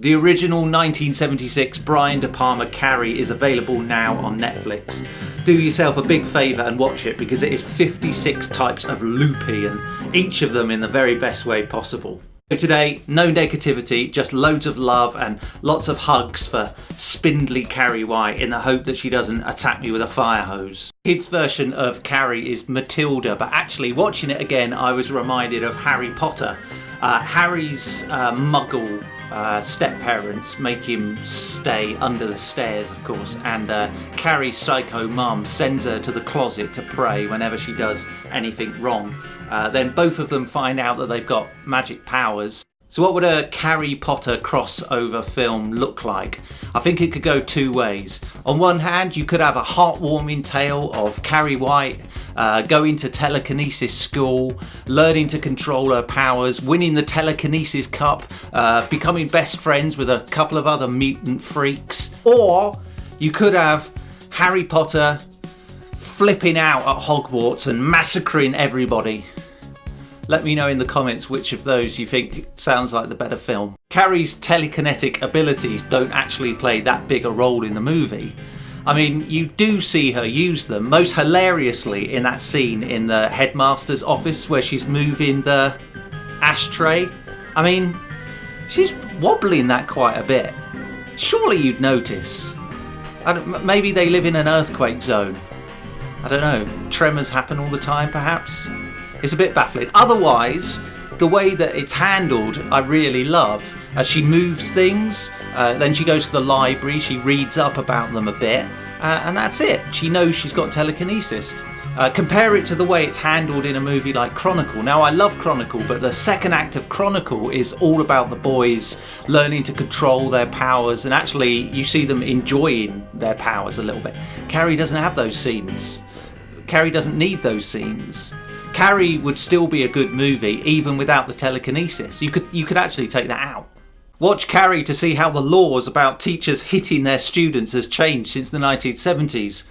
The original 1976 Brian De Palma Carrie is available now on Netflix. Do yourself a big favour and watch it, because it is 56 types of loopy, and each of them in the very best way possible. So today, no negativity, just loads of love and lots of hugs for spindly Carrie White, in the hope that she doesn't attack me with a fire hose. Kids' version of Carrie is Matilda, but actually watching it again I was reminded of Harry Potter. Harry's muggle step-parents make him stay under the stairs, of course, and Carrie's psycho mum sends her to the closet to pray whenever she does anything wrong. Then both of them find out that they've got magic powers. So what would a Carrie Potter crossover film look like? I think it could go two ways. On one hand, you could have a heartwarming tale of Carrie White going to telekinesis school, learning to control her powers, winning the telekinesis cup, becoming best friends with a couple of other mutant freaks. Or you could have Harry Potter flipping out at Hogwarts and massacring everybody. Let me know in the comments which of those you think sounds like the better film. Carrie's telekinetic abilities don't actually play that big a role in the movie. I mean, you do see her use them, most hilariously in that scene in the headmaster's office where she's moving the ashtray. I mean, she's wobbling that quite a bit. Surely you'd notice. Maybe they live in an earthquake zone. I don't know, tremors happen all the time perhaps? It's a bit baffling. Otherwise, the way that it's handled, I really love. She moves things, then she goes to the library, she reads up about them a bit, and that's it. She knows she's got telekinesis. Compare it to the way it's handled in a movie like Chronicle. Now, I love Chronicle, but the second act of Chronicle is all about the boys learning to control their powers, and actually you see them enjoying their powers a little bit. Carrie doesn't have those scenes. Carrie doesn't need those scenes. Carrie would still be a good movie even without the telekinesis. You could actually take that out. Watch Carrie to see how the laws about teachers hitting their students has changed since the 1970s.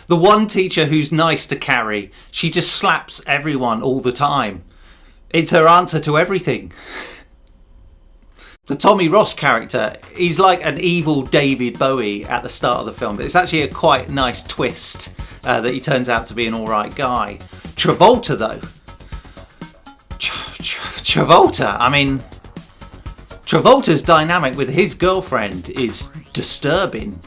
The one teacher who's nice to Carrie, she just slaps everyone all the time. It's her answer to everything. The Tommy Ross character, he's like an evil David Bowie at the start of the film, but it's actually a quite nice twist that he turns out to be an alright guy. Travolta though. Travolta, I mean, Travolta's dynamic with his girlfriend is disturbing.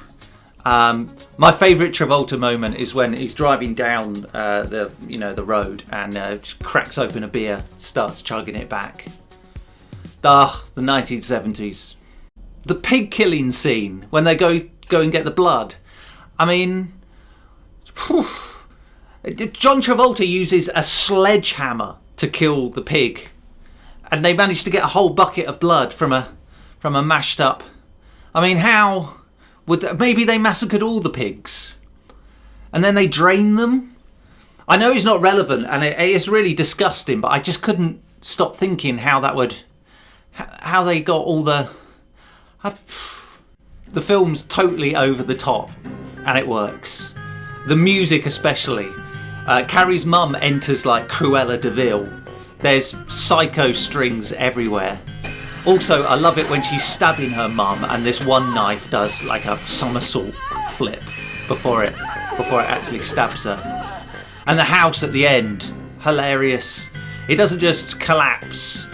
My favourite Travolta moment is when he's driving down the road and just cracks open a beer, starts chugging it back. The 1970s. The pig killing scene when they go and get the blood. I mean, John Travolta uses a sledgehammer to kill the pig, and they managed to get a whole bucket of blood from a mashed up. I mean, how would maybe they massacred all the pigs, and then they drain them? I know it's not relevant, and it is really disgusting, but I just couldn't stop thinking how they got all the film's totally over the top, and it works. The music especially. Carrie's mum enters like Cruella de Vil. There's psycho strings everywhere. Also, I love it when she's stabbing her mum and this one knife does like a somersault flip before it actually stabs her. And the house at the end, hilarious. It doesn't just collapse.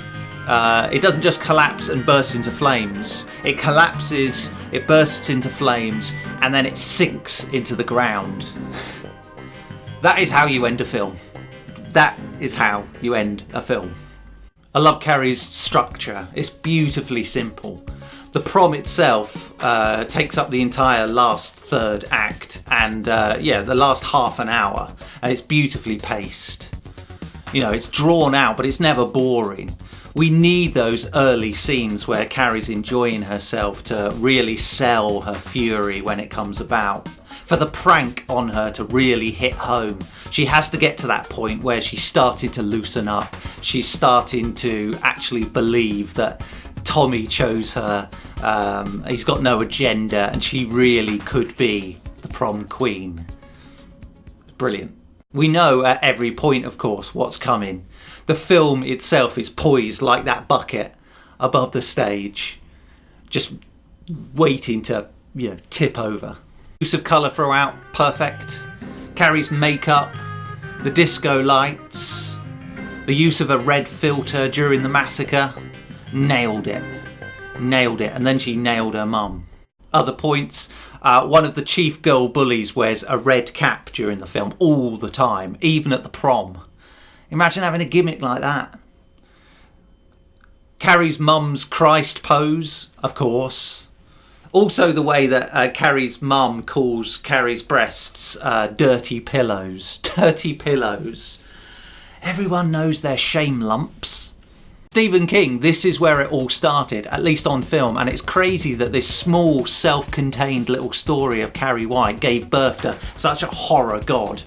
It doesn't just collapse and burst into flames. It collapses, it bursts into flames, and then it sinks into the ground. That is how you end a film. That is how you end a film. I love Carrie's structure. It's beautifully simple. The prom itself takes up the entire last third act and the last half an hour, and it's beautifully paced. You know, it's drawn out, but it's never boring. We need those early scenes where Carrie's enjoying herself to really sell her fury when it comes about. For the prank on her to really hit home, she has to get to that point where she's starting to loosen up. She's starting to actually believe that Tommy chose her. He's got no agenda, and she really could be the prom queen. Brilliant. We know at every point, of course, what's coming. The film itself is poised like that bucket above the stage. just waiting to, tip over. Use of colour throughout, perfect. Carrie's makeup, the disco lights, the use of a red filter during the massacre, nailed it. And then she nailed her mum. Other points, one of the chief girl bullies wears a red cap during the film all the time, even at the prom. Imagine having a gimmick like that. Carrie's mum's Christ pose, of course. Also the way that Carrie's mum calls Carrie's breasts dirty pillows. Dirty pillows. Everyone knows they're shame lumps. Stephen King, this is where it all started, at least on film, and it's crazy that this small, self-contained little story of Carrie White gave birth to such a horror god.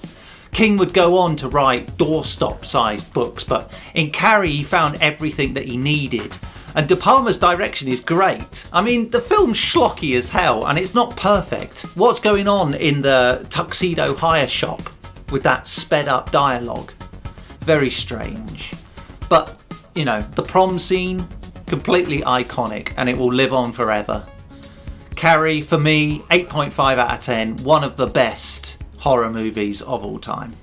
King would go on to write doorstop-sized books, but in Carrie he found everything that he needed. And De Palma's direction is great. I mean, the film's schlocky as hell, and it's not perfect. What's going on in the tuxedo hire shop with that sped-up dialogue? Very strange. But, the prom scene, completely iconic, and it will live on forever. Carrie, for me, 8.5 out of 10, one of the best horror movies of all time.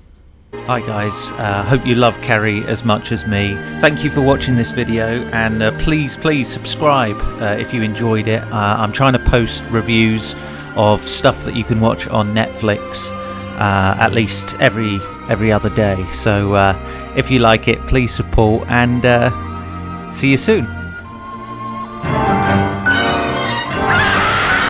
Hi guys, hope you love Carrie as much as me. Thank you for watching this video, and please subscribe if you enjoyed it. I'm trying to post reviews of stuff that you can watch on Netflix at least every other day. So if you like it, please support, and see you soon.